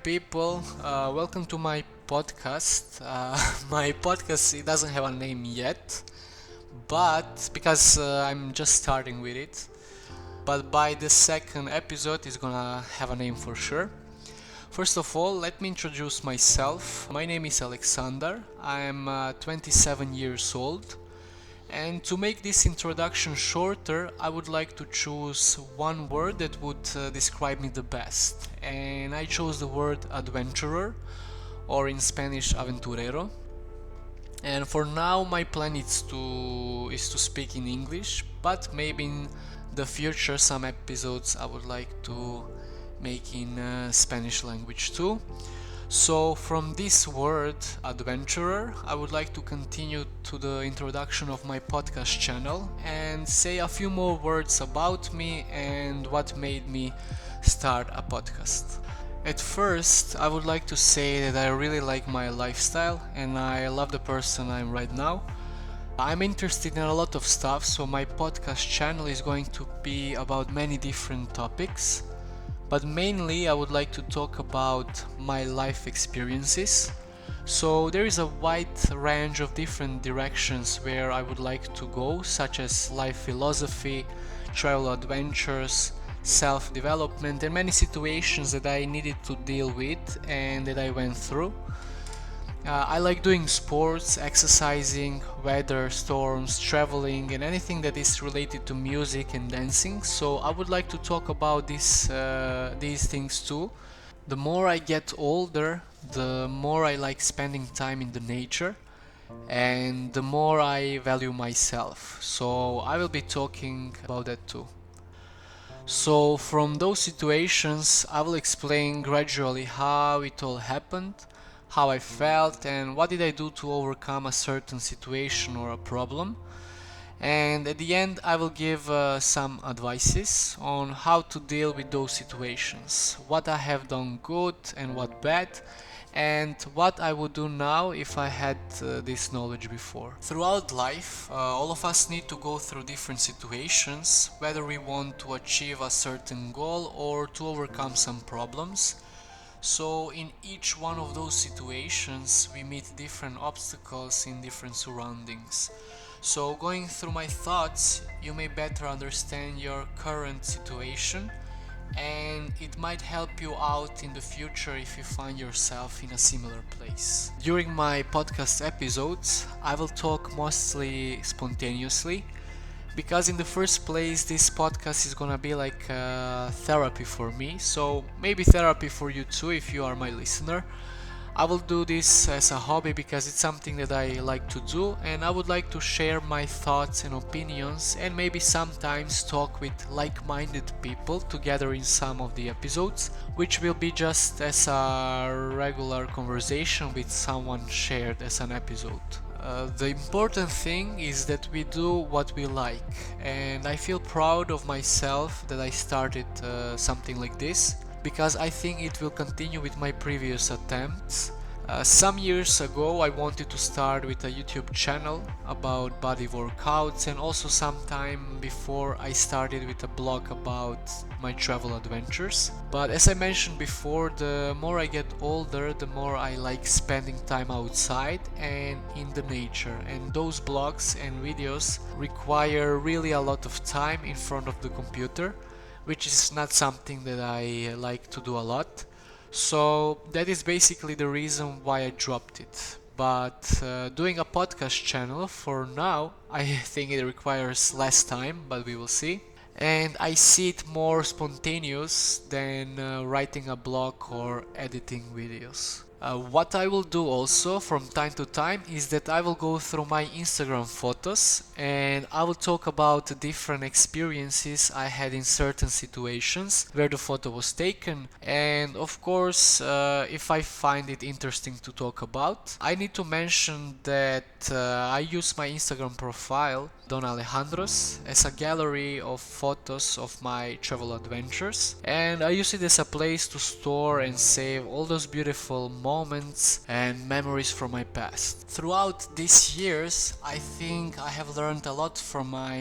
people, welcome to my podcast. My podcast, it doesn't have a name yet, but because I'm just starting with it. But by the second episode, it's gonna have a name for sure. First of all, let me introduce myself. My name is Alexander. I'm 27 years old. And to make this introduction shorter, I would like to choose one word that would describe me the best. And I chose the word adventurer, or in Spanish aventurero. And for now, my plan is to speak in English, but maybe in the future, some episodes I would like to make in Spanish language too. So from this word, adventurer, I would like to continue to the introduction of my podcast channel and say a few more words about me and what made me start a podcast. At first, I would like to say that I really like my lifestyle and I love the person I'm right now. I'm interested in a lot of stuff, so my podcast channel is going to be about many different topics. But mainly I would like to talk about my life experiences. So there is a wide range of different directions where I would like to go, such as life philosophy, travel adventures, self-development, and many situations that I needed to deal with and that I went through. I like doing sports, exercising, weather, storms, traveling, and anything that is related to music and dancing. So I would like to talk about these things too. The more I get older, the more I like spending time in the nature, and the more I value myself. So I will be talking about that too. So from those situations, I will explain gradually how it all happened, how I felt, and what did I do to overcome a certain situation or a problem. And at the end, I will give some advices on how to deal with those situations, what I have done good and what bad, and what I would do now if I had this knowledge before. Throughout life, all of us need to go through different situations, whether we want to achieve a certain goal or to overcome some problems. So in each one of those situations, we meet different obstacles in different surroundings. So going through my thoughts, you may better understand your current situation, and it might help you out in the future if you find yourself in a similar place. During my podcast episodes, I will talk mostly spontaneously because in the first place this podcast is gonna be like therapy for me, so maybe therapy for you too if you are my listener. I will do this as a hobby because it's something that I like to do, and I would like to share my thoughts and opinions and maybe sometimes talk with like-minded people together in some of the episodes, which will be just as a regular conversation with someone shared as an episode. The important thing is that we do what we like, and I feel proud of myself that I started something like this because I think it will continue with my previous attempts. Some years ago I wanted to start with a YouTube channel about body workouts, and also sometime before I started with a blog about my travel adventures. But as I mentioned before, the more I get older, the more I like spending time outside and in the nature, and those blogs and videos require really a lot of time in front of the computer, which is not something that I like to do a lot. So that is basically the reason why I dropped it. But doing a podcast channel for now, I think it requires less time, but we will see. And I see it more spontaneous than writing a blog or editing videos. What I will do also from time to time is that I will go through my Instagram photos and I will talk about the different experiences I had in certain situations where the photo was taken, and of course if I find it interesting to talk about. I need to mention that I use my Instagram profile Don Alejandros as a gallery of photos of my travel adventures, and I use it as a place to store and save all those beautiful moments moments and memories from my past. Throughout these years, I think I have learned a lot from my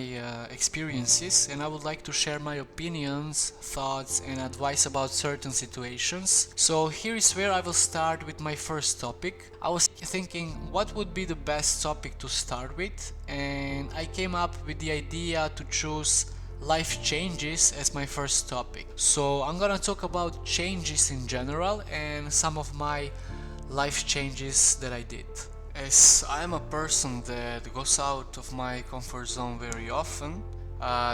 experiences, and I would like to share my opinions, thoughts, and advice about certain situations. So here is where I will start with my first topic. I was thinking what would be the best topic to start with, and I came up with the idea to choose life changes as my first topic. So I'm gonna talk about changes in general and some of my life changes that I did. As I am a person that goes out of my comfort zone very often,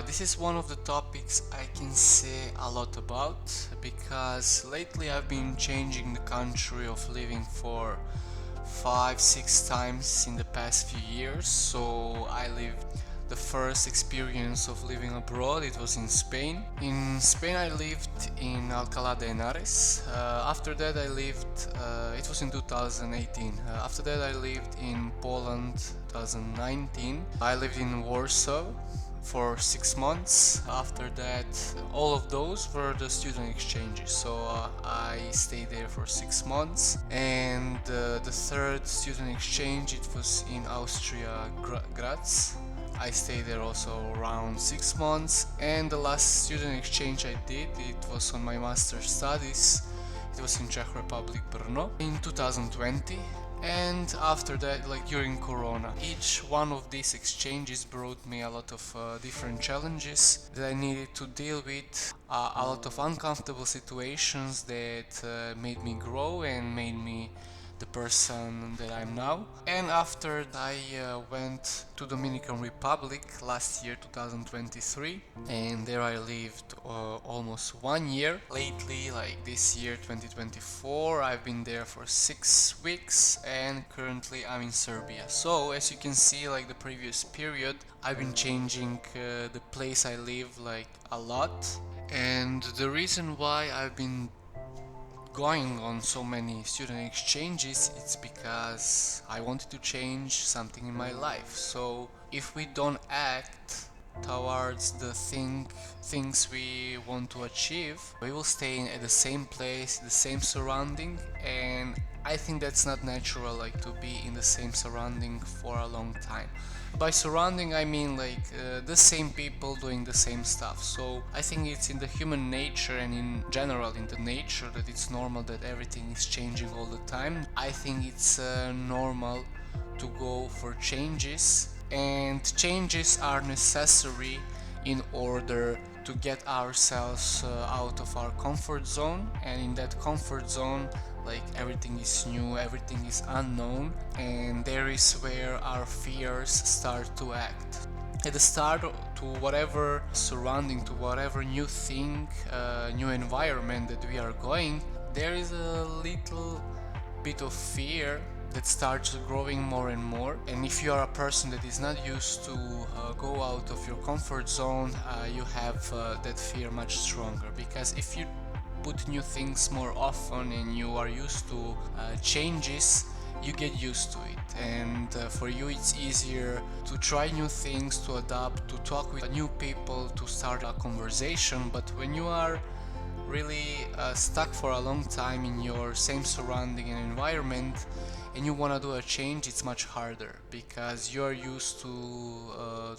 this is one of the topics I can say a lot about, because lately I've been changing the country of living for 5-6 times in the past few years. So I lived the first experience of living abroad, it was in Spain. In Spain I lived in Alcalá de Henares. After that I lived, it was in 2018. After that I lived in Poland 2019. I lived in Warsaw for 6 months. After that, all of those were the student exchanges, so I stayed there for 6 months. And the third student exchange, it was in Austria, Graz. I stayed there also around 6 months. And the last student exchange I did, it was on my master's studies. It was in Czech Republic, Brno, in 2020. And after that, like during Corona, each one of these exchanges brought me a lot of different challenges that I needed to deal with, a lot of uncomfortable situations that made me grow and made me the person that I'm now. And after I went to Dominican Republic last year, 2023, and there I lived almost 1 year. Lately, like this year, 2024, I've been there for 6 weeks, and currently I'm in Serbia. So as you can see, like the previous period, I've been changing the place I live like a lot. And the reason why I've been going on so many student exchanges, it's because I wanted to change something in my life. So if we don't act towards the things we want to achieve, we will stay at the same place, the same surrounding, and I think that's not natural, like to be in the same surrounding for a long time. By surrounding I mean like the same people doing the same stuff. So I think it's in the human nature and in general in the nature that it's normal that everything is changing all the time. I think it's normal to go for changes, and changes are necessary in order to get ourselves out of our comfort zone. And in that comfort zone, like everything is new, everything is unknown, and there is where our fears start to act. At the start, to whatever surrounding, to whatever new thing, new environment that we are going, there is a little bit of fear that starts growing more and more. And if you are a person that is not used to go out of your comfort zone, you have that fear much stronger, because if you put new things more often and you are used to changes, you get used to it. And for you it's easier to try new things, to adapt, to talk with new people, to start a conversation. But when you are really stuck for a long time in your same surrounding and environment, and you want to do a change, it's much harder, because you are used to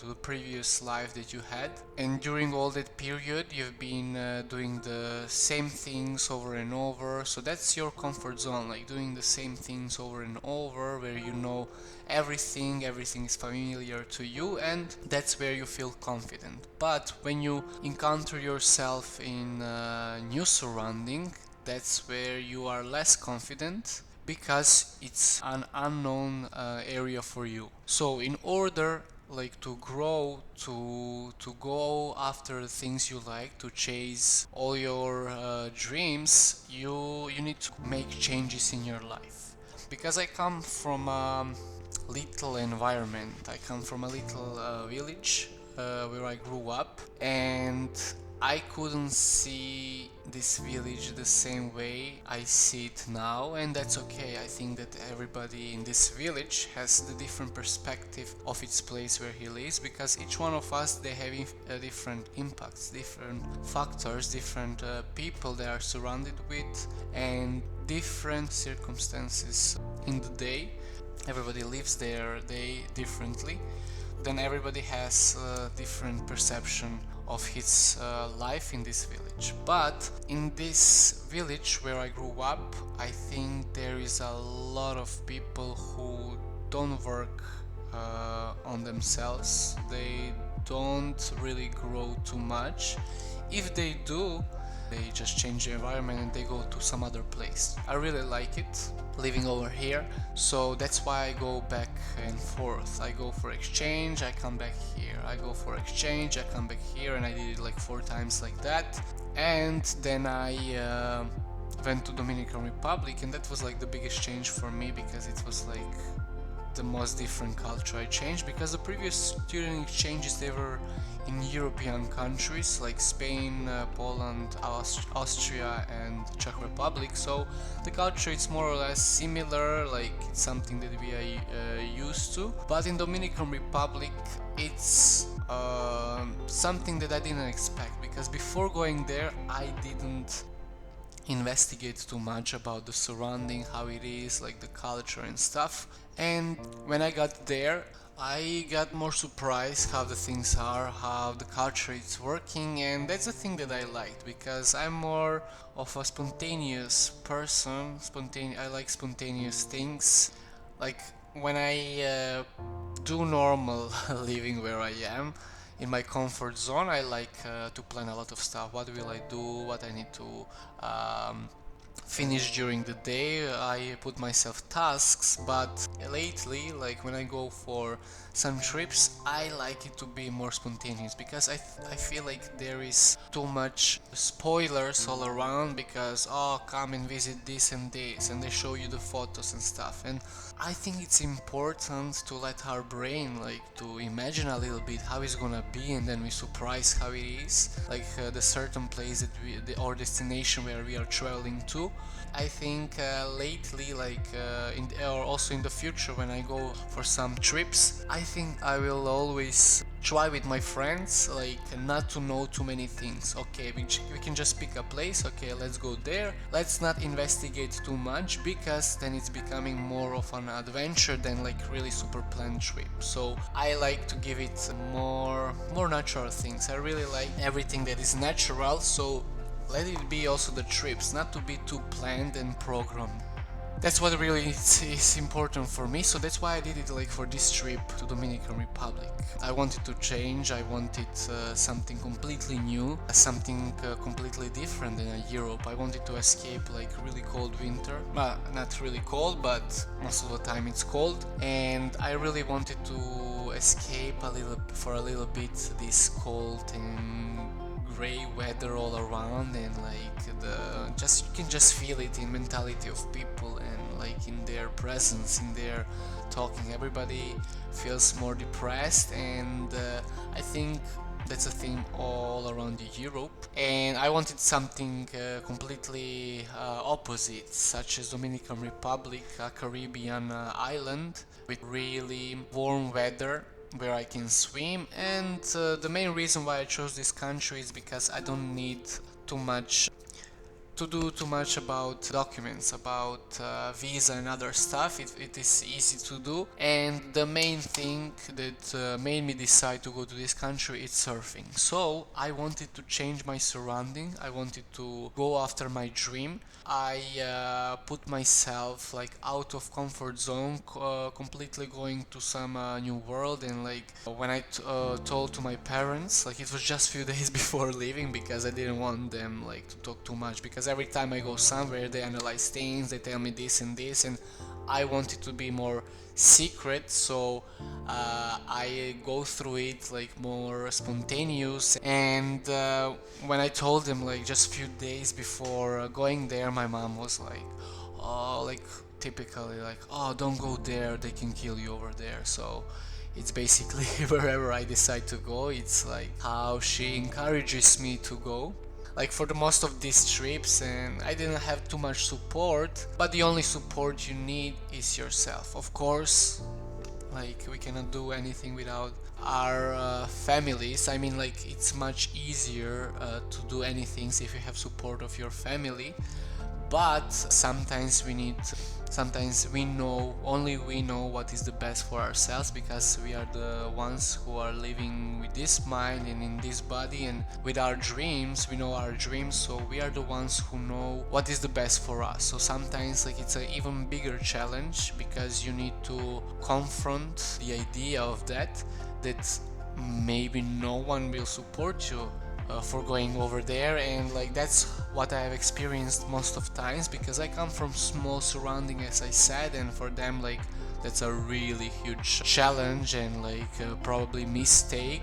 the previous life that you had, and during all that period you've been doing the same things over and over. So that's your comfort zone, like doing the same things over and over, where you know everything is familiar to you, and that's where you feel confident. But when you encounter yourself in a new surrounding, that's where you are less confident, because it's an unknown area for you. So in order like to grow, to go after the things you like, to chase all your dreams, you need to make changes in your life. Because I come from a little environment, I come from a little village where I grew up, and I couldn't see this village the same way I see it now, and that's okay. I think that everybody in this village has the different perspective of its place where he lives, because each one of us, they have different impacts, different factors, different people they are surrounded with, and different circumstances in the day. Everybody lives their day differently. Then everybody has a different perception of his life in this village. But in this village where I grew up, I think there is a lot of people who don't work on themselves. They don't really grow too much. If they do, they just change the environment and they go to some other place. I really like it living over here, so that's why I go back and forth. I go for exchange, I come back here. I go for exchange, I come back here, and I did it like 4 times like that. And then I went to Dominican Republic, and that was like the biggest change for me, because it was like the most different culture I changed, because the previous student exchanges, they were in European countries like Spain, Poland, Austria and Czech Republic, so the culture is more or less similar, like it's something that we are used to. But in Dominican Republic it's something that I didn't expect, because before going there I didn't investigate too much about the surrounding, how it is, like the culture and stuff. And when I got there, I got more surprised how the things are, how the culture is working, and that's the thing that I liked, because I'm more of a spontaneous person. I like spontaneous things. Like when I do normal living where I am, in my comfort zone, I like to plan a lot of stuff. What will I do? What I need to finish during the day. I put myself tasks, but lately, like when I go for some trips, I like it to be more spontaneous, because I feel like there is too much spoilers all around, because oh, come and visit this and this, and they show you the photos and stuff. And I think it's important to let our brain like to imagine a little bit how it's gonna be, and then we surprise how it is, like the certain place that or destination where we are traveling to. I think lately, like or also in the future when I go for some trips, I think I will always try with my friends, like not to know too many things. Okay, we can just pick a place, okay, let's go there, let's not investigate too much, because then it's becoming more of an adventure than like really super planned trip. So I like to give it more natural things. I really like everything that is natural, so let it be also the trips, not to be too planned and programmed. That's what really is important for me, so that's why I did it like for this trip to Dominican Republic. I wanted to change, I wanted something completely new, something completely different than Europe. I wanted to escape like really cold winter, well, not really cold, but most of the time it's cold, and I really wanted to escape for a little bit this cold and gray weather all around, and like you can just feel it in mentality of people, and like in their presence, in their talking, everybody feels more depressed, and I think that's a theme all around Europe. And I wanted something completely opposite, such as Dominican Republic, a Caribbean island with really warm weather where I can swim. And the main reason why I chose this country is because I don't need too much to do too much about documents, about visa and other stuff. It is easy to do, and the main thing that made me decide to go to this country is surfing. So I wanted to change my surrounding, I wanted to go after my dream. I put myself like out of comfort zone, completely going to some new world. And like when I told to my parents, like it was just few days before leaving, because I didn't want them like to talk too much, because every time I go somewhere they analyze things, they tell me this and this, and I wanted to be more secret, so I go through it like more spontaneous. And when I told them like just few days before going there, my mom was like, oh, like typically like, oh, don't go there, they can kill you over there. So it's basically wherever I decide to go, it's like how she encourages me to go. Like for the most of these trips, and I didn't have too much support, but the only support you need is yourself. Of course, like we cannot do anything without our families. I mean, like it's much easier to do anything if you have support of your family. But sometimes we know, only we know what is the best for ourselves, because we are the ones who are living with this mind and in this body and with our dreams. We know our dreams, so we are the ones who know what is the best for us. So sometimes like it's an even bigger challenge, because you need to confront the idea of that maybe no one will support you for going over there. And like that's what I have experienced most of times, because I come from small surrounding, as I said, and for them like that's a really huge challenge and like probably mistake.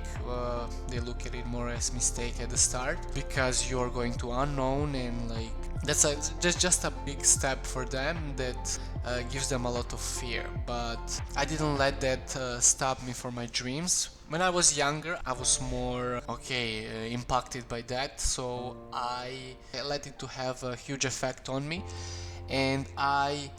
They look at it more as mistake at the start, because you're going to unknown, and like that's just a big step for them that gives them a lot of fear. But I didn't let that stop me from my dreams. When I was younger, I was more impacted by that, so I let it to have a huge effect on me, and I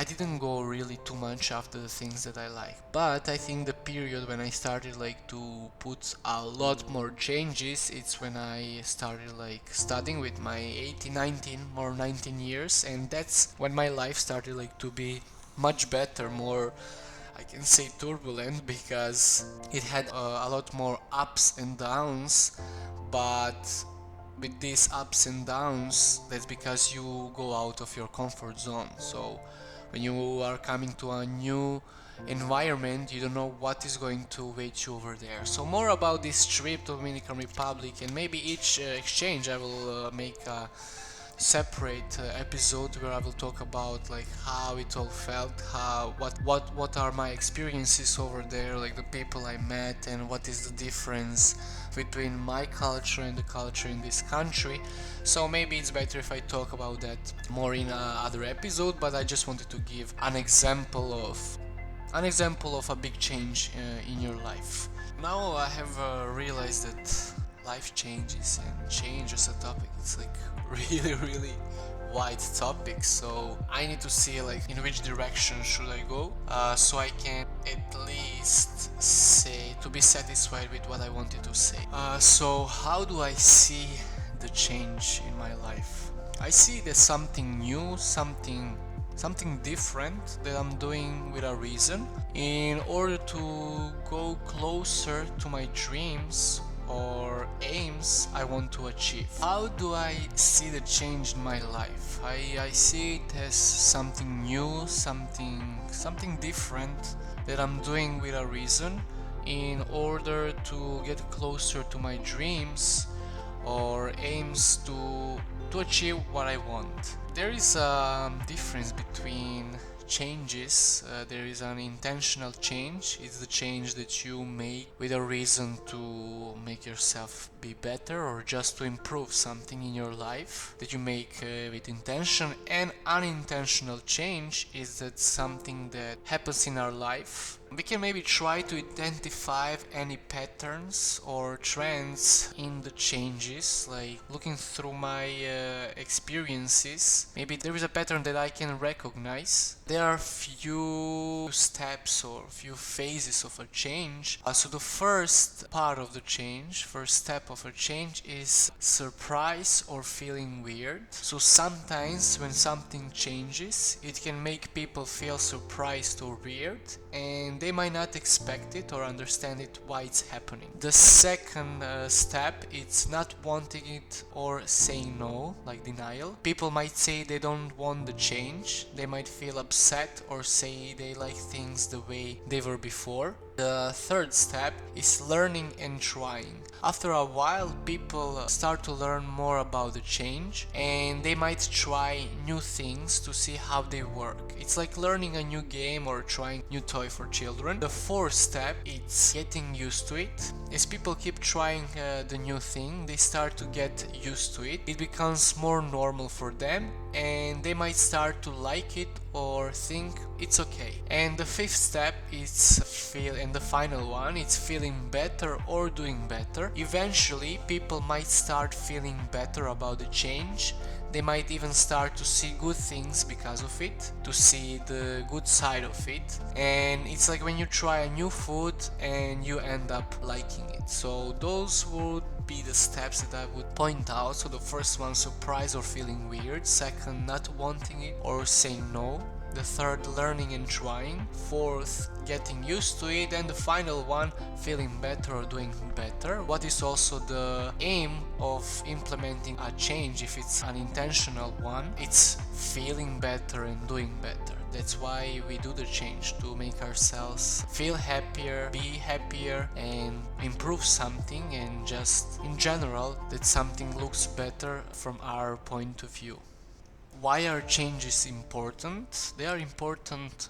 didn't go really too much after the things that I like. But I think the period when I started like to put a lot more changes, it's when I started like studying with my 18, 19 or 19 years, and that's when my life started like to be much better, more, I can say, turbulent, because it had a lot more ups and downs. But with these ups and downs, that's because you go out of your comfort zone. So when you are coming to a new environment, you don't know what is going to wait you over there. So more about this trip to Dominican Republic, and maybe each exchange I will make a separate episode where I will talk about like how it all felt, what are my experiences over there, like the people I met, and what is the difference between my culture and the culture in this country. So maybe it's better if I talk about that more in other episode, but I just wanted to give an example of a big change in your life. Now I have realized that life changes, and change as a topic, it's like really wide topic, so I need to see like in which direction should I go, so I can at least say to be satisfied with what I wanted to say. So how do I see the change in my life? I see there's something new, something different that I'm doing with a reason, in order to go closer to my dreams or aims I want to achieve. How do I see the change in my life? I see it as something new, something different that I'm doing with a reason, in order to get closer to my dreams or aims to achieve what I want. There is a difference between changes. There is an intentional change. It's the change that you make with a reason to make yourself be better, or just to improve something in your life that you make with intention. And unintentional change is that something that happens in our life. We can maybe try to identify any patterns or trends in the changes, like looking through my experiences. Maybe there is a pattern that I can recognize. There are few steps or few phases of a change. So the first step of a change is surprise or feeling weird. So sometimes when something changes, it can make people feel surprised or weird, and they might not expect it or understand it, why it's happening. The second step, it's not wanting it or saying no, like denial. People might say they don't want the change. They might feel upset or say they like things the way they were before. The third step is learning and trying. After a while, people start to learn more about the change, and they might try new things to see how they work. It's like learning a new game or trying new toy for children. The fourth step, it's getting used to it. As people keep trying the new thing, they start to get used to it. It becomes more normal for them, and they might start to like it or think it's okay. And the fifth step is and the final one, it's feeling better or doing better. Eventually, people might start feeling better about the change. They might even start to see good things because of it, to see the good side of it. And it's like when you try a new food and you end up liking it. So those would be the steps that I would point out. So the first one, surprise or feeling weird. Second, not wanting it or saying no. The third, learning and trying. Fourth, getting used to it. And the final one, feeling better or doing better. What is also the aim of implementing a change, if it's an intentional one? It's feeling better and doing better. That's why we do the change, to make ourselves feel happier, be happier, and improve something, and just in general that something looks better from our point of view. Why are changes important? They are important.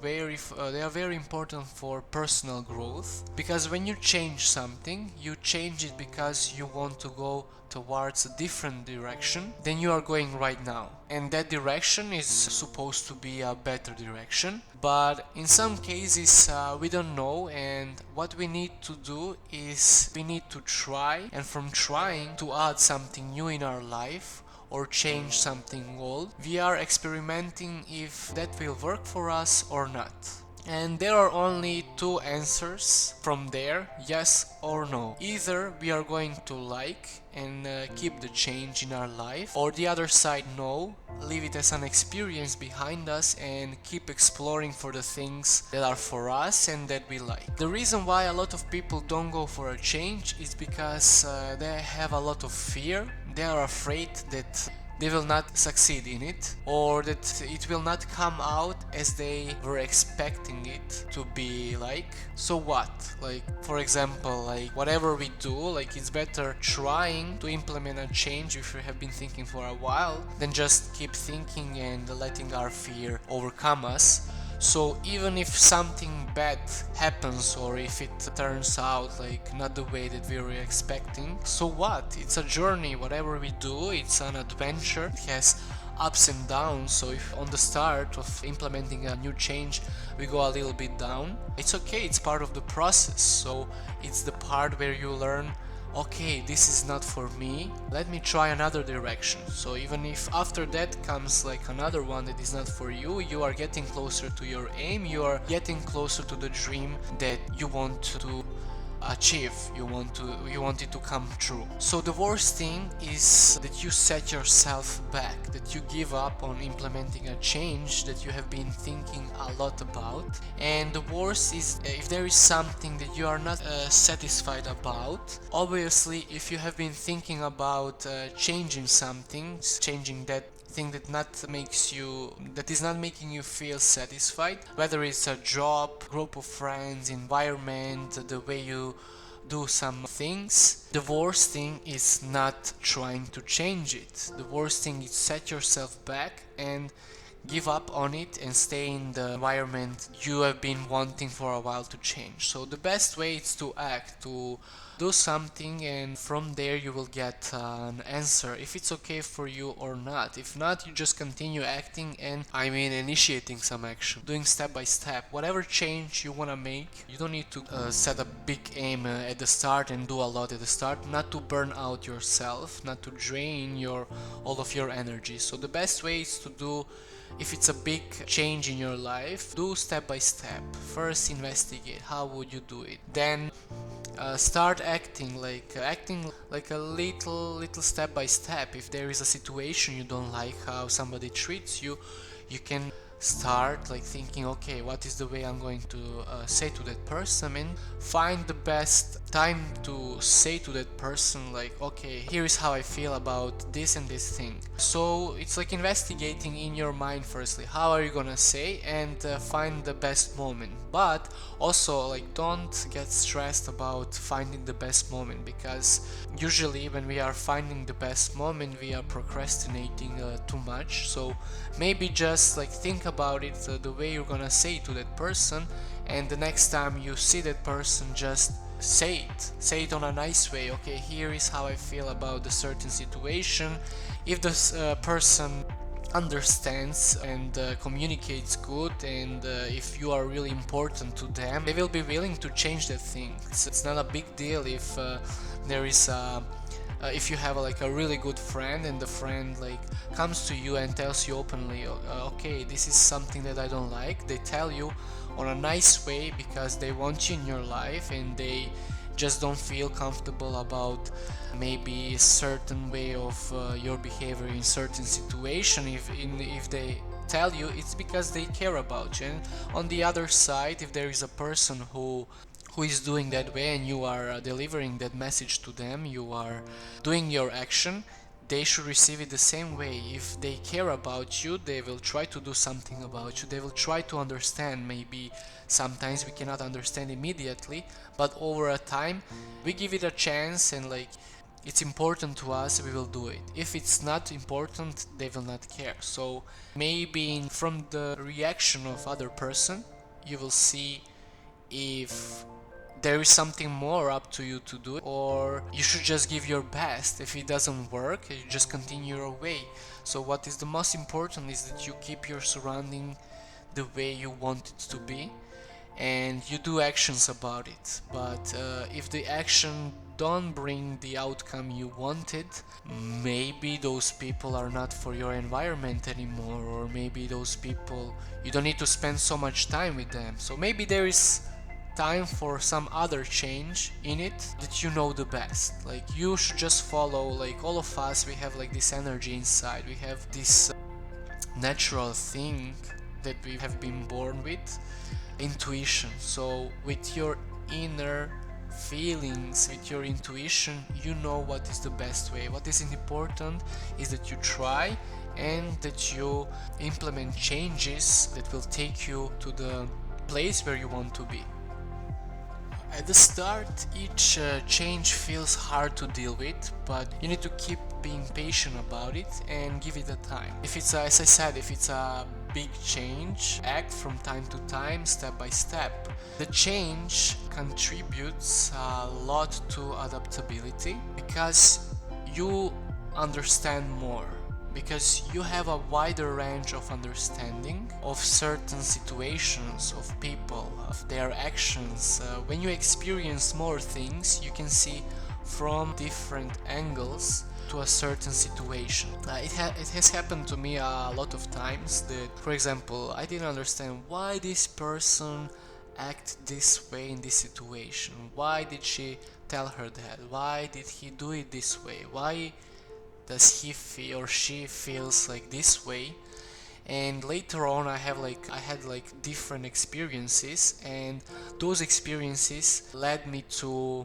They are very important for personal growth, because when you change something, you change it because you want to go towards a different direction than you are going right now, and that direction is supposed to be a better direction. But in some cases we don't know, and what we need to do is we need to try, and from trying to add something new in our life or change something old, we are experimenting if that will work for us or not. And there are only two answers from there, yes or no. Either we are going to like and keep the change in our life, or the other side, no, leave it as an experience behind us and keep exploring for the things that are for us and that we like. The reason why a lot of people don't go for a change is because they have a lot of fear. They are afraid that they will not succeed in it, or that it will not come out as they were expecting it to be like. So what? Like, for example, like whatever we do, like it's better trying to implement a change if we have been thinking for a while than just keep thinking and letting our fear overcome us. So even if something bad happens, or if it turns out like not the way that we were expecting, so what? It's a journey. Whatever we do, it's an adventure. It has ups and downs. So if on the start of implementing a new change we go a little bit down, it's okay, it's part of the process. So it's the part where you learn, okay, this is not for me, let me try another direction. So even if after that comes like another one that is not for you, you are getting closer to your aim, you are getting closer to the dream that you want to achieve, you want it to come true. So the worst thing is that you set yourself back, that you give up on implementing a change that you have been thinking a lot about. And the worst is if there is something that you are not satisfied about. Obviously, if you have been thinking about changing something, changing that thing that is not making you feel satisfied, whether it's a job, group of friends, environment, the way you do some things, the worst thing is not trying to change it. The worst thing is set yourself back and give up on it and stay in the environment you have been wanting for a while to change. So the best way is to act, to do something, and from there you will get an answer if it's okay for you or not. If not, you just continue acting and initiating some action, doing step by step whatever change you want to make. You don't need to set a big aim at the start and do a lot at the start, not to burn out yourself, not to drain all of your energy. So the best way is to do, if it's a big change in your life, do step by step. First investigate how would you do it, then start acting like a little step by step. If there is a situation you don't like how somebody treats you, you can start like thinking, okay, what is the way I'm going to say to that person, and find the best time to say to that person, like, okay, here is how I feel about this and this thing. So it's like investigating in your mind firstly, how are you gonna say, and find the best moment. But also, like, don't get stressed about finding the best moment, because usually when we are finding the best moment we are procrastinating too much. So maybe just like think about it, the way you're gonna say it to that person, and the next time you see that person, just say it on a nice way. Okay, here is how I feel about the certain situation. If this person understands and communicates good, and if you are really important to them, they will be willing to change that thing. It's not a big deal if there is a if you have like a really good friend and the friend like comes to you and tells you openly, okay, this is something that I don't like, they tell you on a nice way because they want you in your life and they just don't feel comfortable about maybe a certain way of your behavior in certain situation. If they tell you, it's because they care about you. And on the other side, if there is a person who is doing that way and you are delivering that message to them, you are doing your action, they should receive it the same way. If they care about you, they will try to do something about you, they will try to understand. Maybe sometimes we cannot understand immediately, but over a time we give it a chance, and like it's important to us, we will do it. If it's not important, they will not care. So maybe from the reaction of other person you will see if there is something more up to you to do, or you should just give your best. If it doesn't work, you just continue your way. So what is the most important is that you keep your surrounding the way you want it to be, and you do actions about it. But if the action don't bring the outcome you wanted, maybe those people are not for your environment anymore, or maybe those people, you don't need to spend so much time with them. So maybe there is time for some other change in it that you know the best. Like you should just follow, like all of us, we have like this energy inside, we have this natural thing that we have been born with, intuition. So with your inner feelings, with your intuition, you know what is the best way. What is important is that you try and that you implement changes that will take you to the place where you want to be. At the start, each change feels hard to deal with, but you need to keep being patient about it and give it a time. If it's as I said, if it's a big change, act from time to time, step by step. The change contributes a lot to adaptability because you understand more, because you have a wider range of understanding of certain situations, of people, of their actions. When you experience more things, you can see from different angles to a certain situation. It has happened to me a lot of times that, for example, I didn't understand why this person act this way in this situation. Why did she tell her that? Why did he do it this way? Why does he feel or she feels like this way? And later on I had like different experiences, and those experiences led me to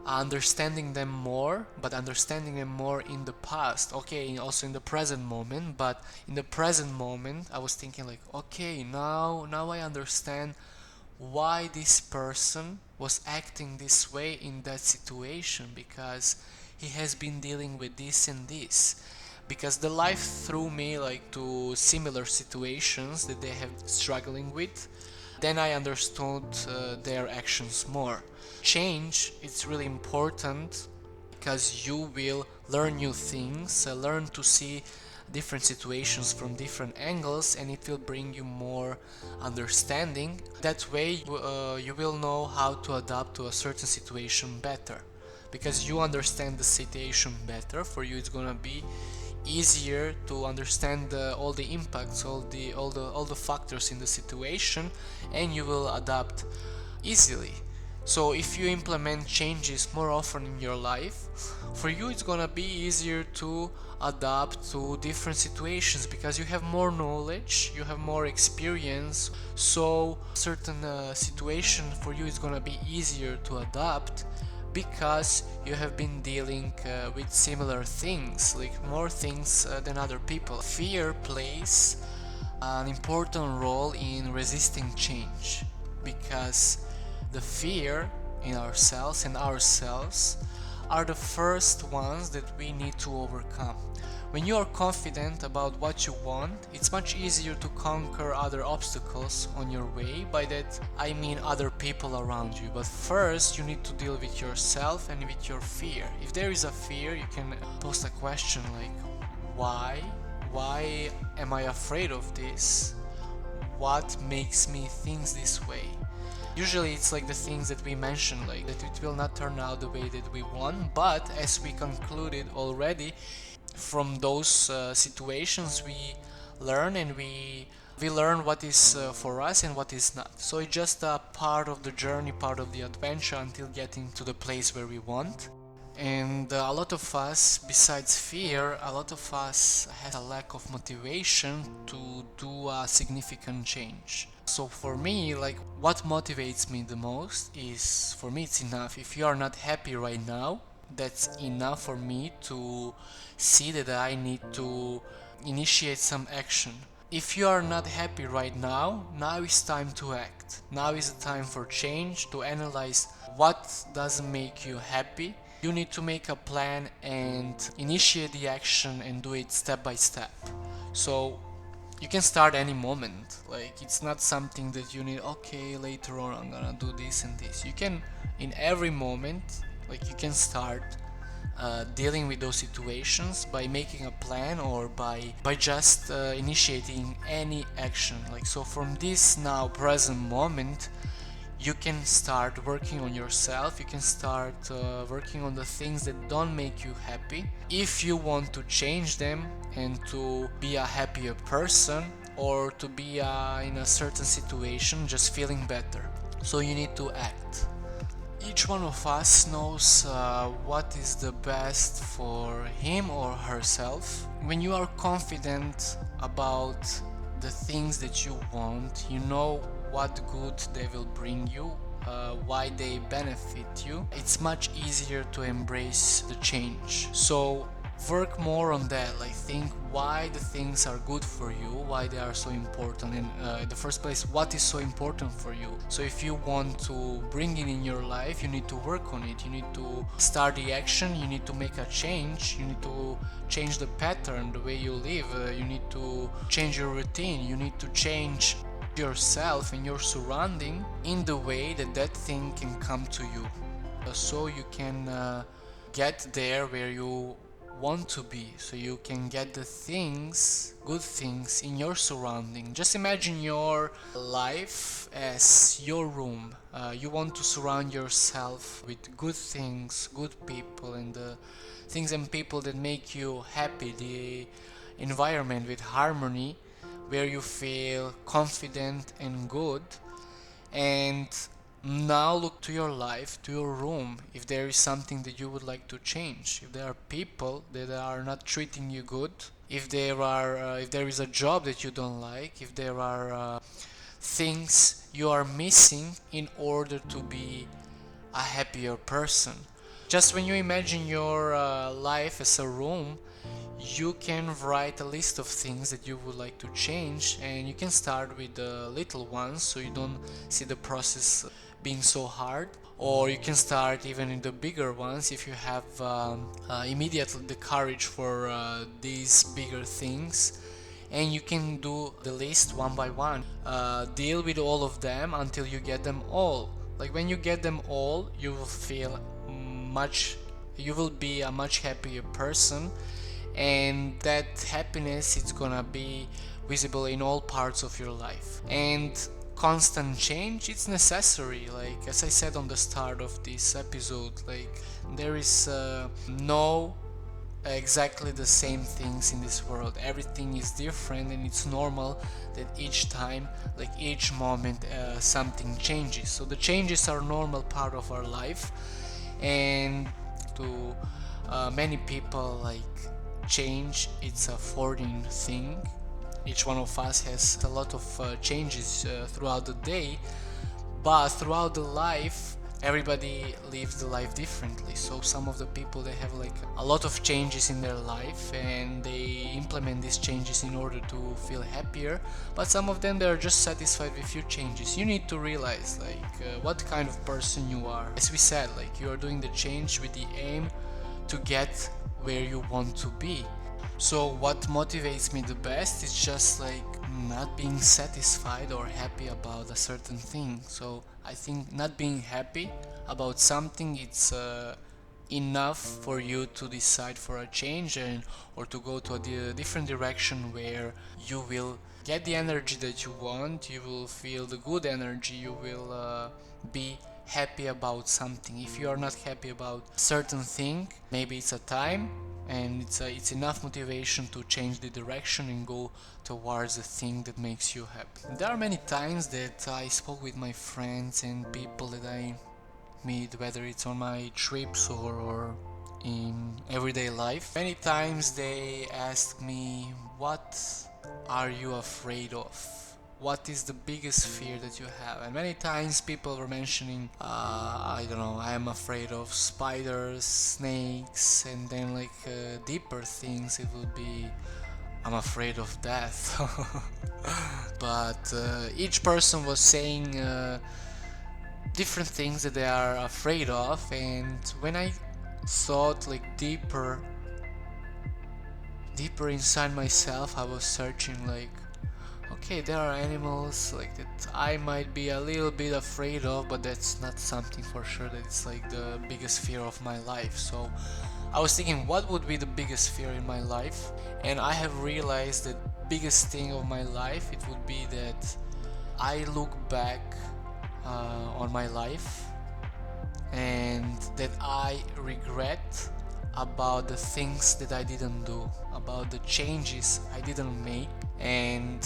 understanding them more, but understanding them more in the past, okay, also in the present moment. But in the present moment I was thinking like, okay, now I understand why this person was acting this way in that situation, because he has been dealing with this and this, because the life threw me like to similar situations that they have struggling with. Then I understood their actions more. Change, it's really important because you will learn new things, learn to see different situations from different angles, and it will bring you more understanding. That way you will know how to adapt to a certain situation better, because you understand the situation better. For you it's gonna be easier to understand all the impacts, all the factors in the situation, and you will adapt easily. So if you implement changes more often in your life, for you it's gonna be easier to adapt to different situations, because you have more knowledge, you have more experience. So certain situation for you is gonna be easier to adapt, because you have been dealing with similar things, like more things than other people. Fear plays an important role in resisting change, because the fear in ourselves and ourselves are the first ones that we need to overcome. When you are confident about what you want, it's much easier to conquer other obstacles on your way. By that I mean other people around you. But first you need to deal with yourself and with your fear. If there is a fear, you can post a question like, why? Why am I afraid of this? What makes me think this way? Usually it's like the things that we mentioned, like that it will not turn out the way that we want, but as we concluded already, from those situations we learn, and we learn what is for us and what is not. So it's just a part of the journey, part of the adventure until getting to the place where we want. And a lot of us, besides fear, a lot of us have a lack of motivation to do a significant change. So for me, like, what motivates me the most is, for me it's enough. If you are not happy right now, that's enough for me to see that I need to initiate some action. If you are not happy right now, now is time to act. Now is the time for change, to analyze what doesn't make you happy. You need to make a plan and initiate the action and do it step by step. So you can start any moment. Like, it's not something that you need, okay, later on I'm gonna do this and this. You can, in every moment, like, you can start dealing with those situations by making a plan, or by just initiating any action. Like, so from this now present moment, you can start working on yourself. You can start working on the things that don't make you happy, if you want to change them and to be a happier person, or to be in a certain situation just feeling better. So you need to act. Each one of us knows what is the best for him or herself. When you are confident about the things that you want, you know what good they will bring you, why they benefit you. It's much easier to embrace the change. So work more on that, like, think why the things are good for you, why they are so important, and in the first place, what is so important for you. So if you want to bring it in your life, you need to work on it. You need to start the action. You need to make a change. You need to change the pattern, the way you live. You need to change your routine. You need to change yourself and your surrounding in the way that that thing can come to you, so you can get there where you want to be, so you can get the things, good things in your surrounding. Just imagine your life as your room. You want to surround yourself with good things, good people, and the things and people that make you happy, the environment with harmony, where you feel confident and good. And now look to your life, to your room, if there is something that you would like to change, if there are people that are not treating you good, if there is a job that you don't like, if there are things you are missing in order to be a happier person. Just when you imagine your life as a room, you can write a list of things that you would like to change, and you can start with the little ones so you don't see the process being so hard, or you can start even in the bigger ones if you have immediately the courage for these bigger things, and you can do the list one by one. Deal with all of them until you get them all. Like, when you get them all, you will be a much happier person, and that happiness is gonna be visible in all parts of your life. And constant change, it's necessary. Like, as I said on the start of this episode, like, there is no exactly the same things in this world. Everything is different, and it's normal that each time, like each moment, something changes. So the changes are a normal part of our life, and to many people, like, change, it's a foreign thing. Each one of us has a lot of changes throughout the day, but throughout the life, everybody lives the life differently. So some of the people, they have like a lot of changes in their life, and they implement these changes in order to feel happier, but some of them, they are just satisfied with few changes. You need to realize, like, what kind of person you are. As we said, like, you are doing the change with the aim to get where you want to be. So what motivates me the best is just like not being satisfied or happy about a certain thing. So I think not being happy about something, it's enough for you to decide for a change and or to go to a different direction where you will get the energy that you want, you will feel the good energy, you will be happy about something. If you are not happy about a certain thing, maybe it's a time and it's enough motivation to change the direction and go towards the thing that makes you happy. There are many times that I spoke with my friends and people that I meet, whether it's on my trips or in everyday life. Many times they ask me, what are you afraid of? What is the biggest fear that you have? And many times people were mentioning, I don't know, I am afraid of spiders, snakes, and then like deeper things, it would be, I'm afraid of death. But each person was saying different things that they are afraid of, and when I thought like deeper inside myself, I was searching like, okay, there are animals like that I might be a little bit afraid of, but that's not something for sure that it's like the biggest fear of my life. So I was thinking, what would be the biggest fear in my life? And I have realized that biggest thing of my life, it would be that I look back on my life and that I regret about the things that I didn't do, about the changes I didn't make, and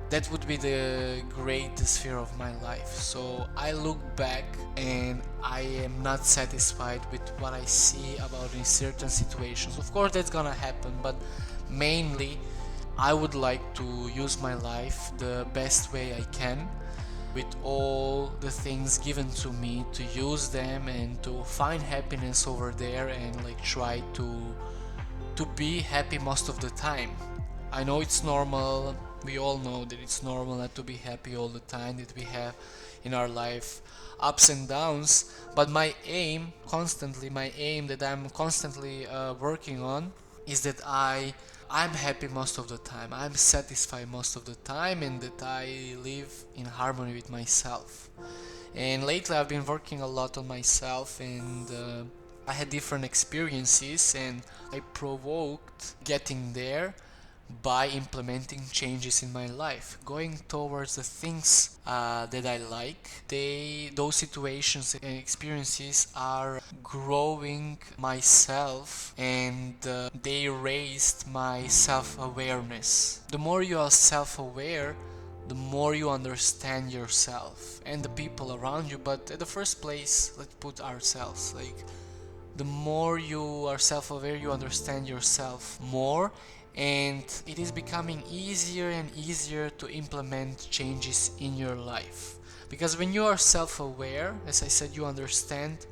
that would be the greatest fear of my life. So I look back and I am not satisfied with what I see about in certain situations. Of course that's gonna happen, but mainly I would like to use my life the best way I can, with all the things given to me, to use them and to find happiness over there and like try to be happy most of the time. I know it's normal, we all know that it's normal not to be happy all the time, that we have in our life ups and downs, but my aim that I'm constantly working on is that I'm happy most of the time, I'm satisfied most of the time, and that I live in harmony with myself. And lately I've been working a lot on myself, and I had different experiences and I provoked getting there by implementing changes in my life, going towards the things that I like. Those situations and experiences are growing myself, and they raised my self-awareness. The more you are self-aware, the more you understand yourself and the people around you. But at the first place, let's put ourselves, like, the more you are self-aware, you understand yourself more, and it is becoming easier and easier to implement changes in your life. Because when you are self-aware, as I said, you understand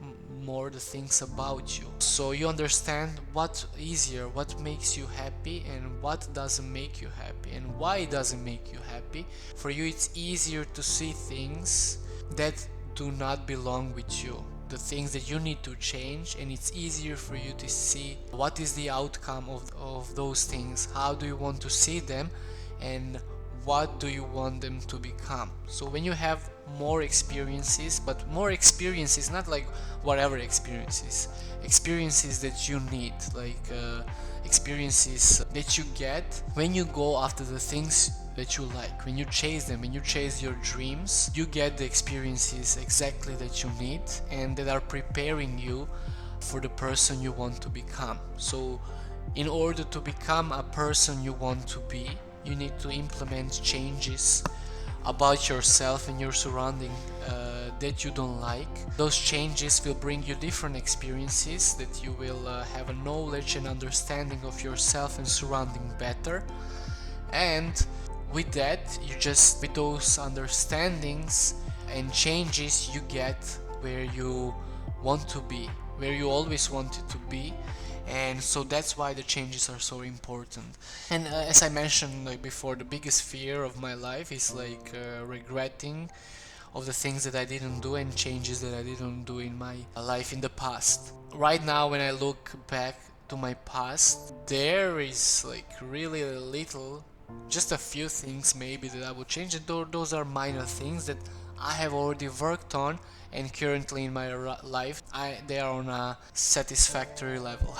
more the things about you. So you understand what easier, what makes you happy and what doesn't make you happy and why it doesn't make you happy. For you it's easier to see things that do not belong with you, the things that you need to change, and it's easier for you to see what is the outcome of those things, how do you want to see them, and what do you want them to become. So when you have more experiences, but more experiences, not like whatever experiences that you need, like experiences that you get when you go after the things that you like, when you chase them, when you chase your dreams, you get the experiences exactly that you need and that are preparing you for the person you want to become. So in order to become a person you want to be, you need to implement changes about yourself and your surrounding that you don't like. Those changes will bring you different experiences, that you will have a knowledge and understanding of yourself and surrounding better. And with that, with those understandings and changes, you get where you want to be, where you always wanted to be. And so that's why the changes are so important. And as I mentioned like before, the biggest fear of my life is like regretting of the things that I didn't do and changes that I didn't do in my life in the past. Right now when I look back to my past, there is like really little, just a few things maybe that I would change, and those are minor things that I have already worked on, and currently in my life they are on a satisfactory level.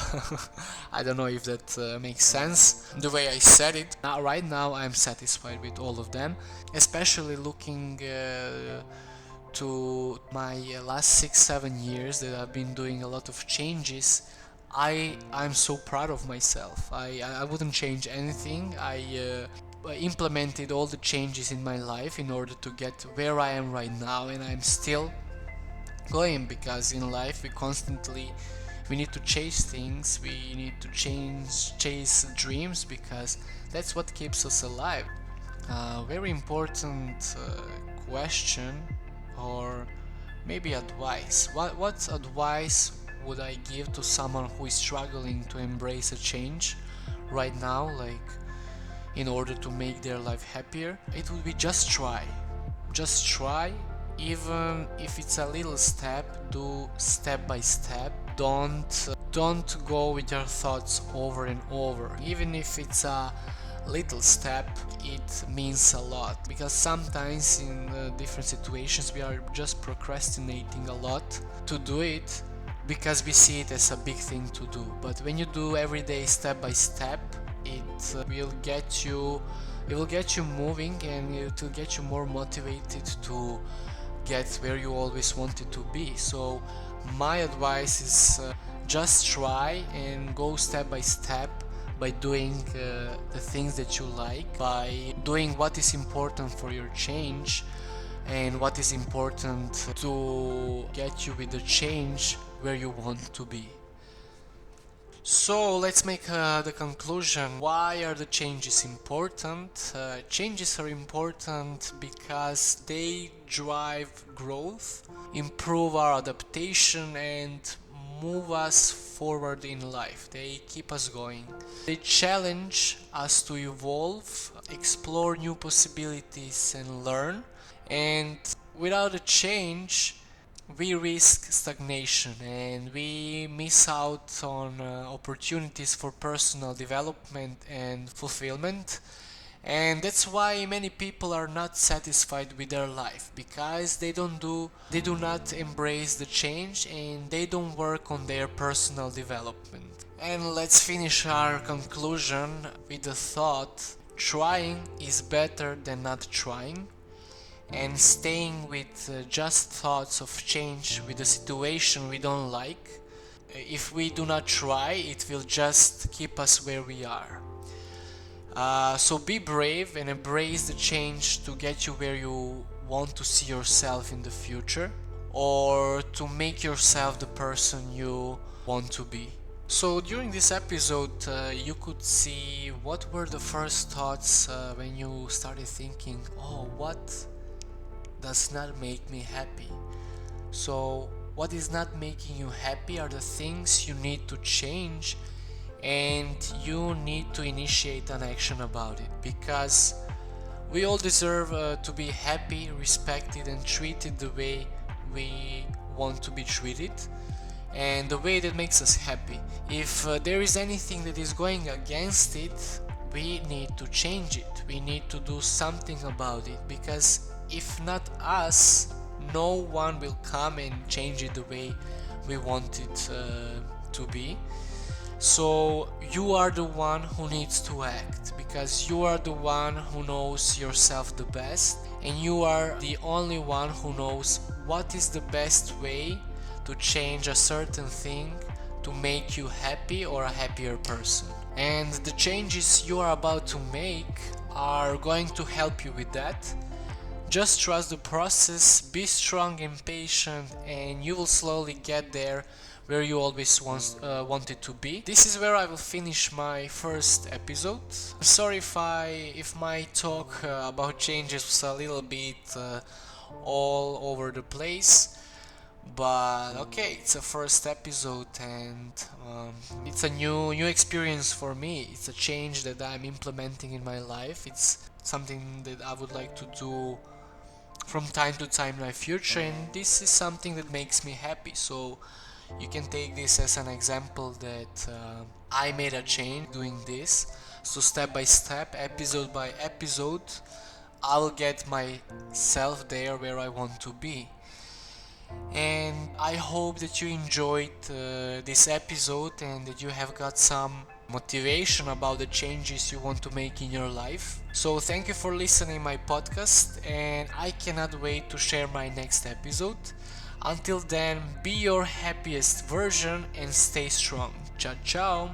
I don't know if that makes sense the way I said it. Now, right now I'm satisfied with all of them, especially looking to my last 6-7 years that I've been doing a lot of changes. I'm so proud of myself. I wouldn't change anything. I implemented all the changes in my life in order to get where I am right now, and I'm still going, because in life we need to chase things, we need to chase dreams, because that's what keeps us alive. Very important question, or maybe advice. What advice would I give to someone who is struggling to embrace a change right now, like in order to make their life happier? It would be just try. Just try, even if it's a little step, do step by step. Don't go with your thoughts over and over. Even if it's a little step, it means a lot, because sometimes in different situations we are just procrastinating a lot to do it because we see it as a big thing to do. But when you do every day step by step, it will get you moving, and it will get you more motivated to get where you always wanted to be. So my advice is just try and go step by step, by doing the things that you like, by doing what is important for your change and what is important to get you with the change where you want to be. So let's make the conclusion. Why are the changes important? Changes are important because they drive growth, improve our adaptation, and move us forward in life. They keep us going. They challenge us to evolve, explore new possibilities, and learn. And without a change, we risk stagnation, and we miss out on opportunities for personal development and fulfillment. And that's why many people are not satisfied with their life, because they do not embrace the change, and they don't work on their personal development. And let's finish our conclusion with the thought: trying is better than not trying. And staying with just thoughts of change with a situation we don't like, if we do not try, it will just keep us where we are. So be brave and embrace the change to get you where you want to see yourself in the future, or to make yourself the person you want to be. So during this episode, you could see what were the first thoughts when you started thinking, oh, what does not make me happy? So what is not making you happy are the things you need to change, and you need to initiate an action about it, because we all deserve to be happy, respected, and treated the way we want to be treated, and the way that makes us happy. If there is anything that is going against it, we need to change it. We need to do something about it, because if not us, no one will come and change it the way we want it to be. So you are the one who needs to act, because you are the one who knows yourself the best, and you are the only one who knows what is the best way to change a certain thing to make you happy or a happier person. And the changes you are about to make are going to help you with that. Just trust the process, be strong and patient, and you will slowly get there where you always wanted to be. This is where I will finish my first episode. I'm sorry if my talk about changes was a little bit all over the place, but okay, it's a first episode, and it's a new experience for me. It's a change that I'm implementing in my life. It's something that I would like to do from time to time in my future, and this is something that makes me happy. So you can take this as an example that I made a change doing this. So step by step, episode by episode, I'll get myself there where I want to be. And I hope that you enjoyed this episode and that you have got some motivation about the changes you want to make in your life. So thank you for listening my podcast, and I cannot wait to share my next episode. Until then, be your happiest version and stay strong. Ciao ciao.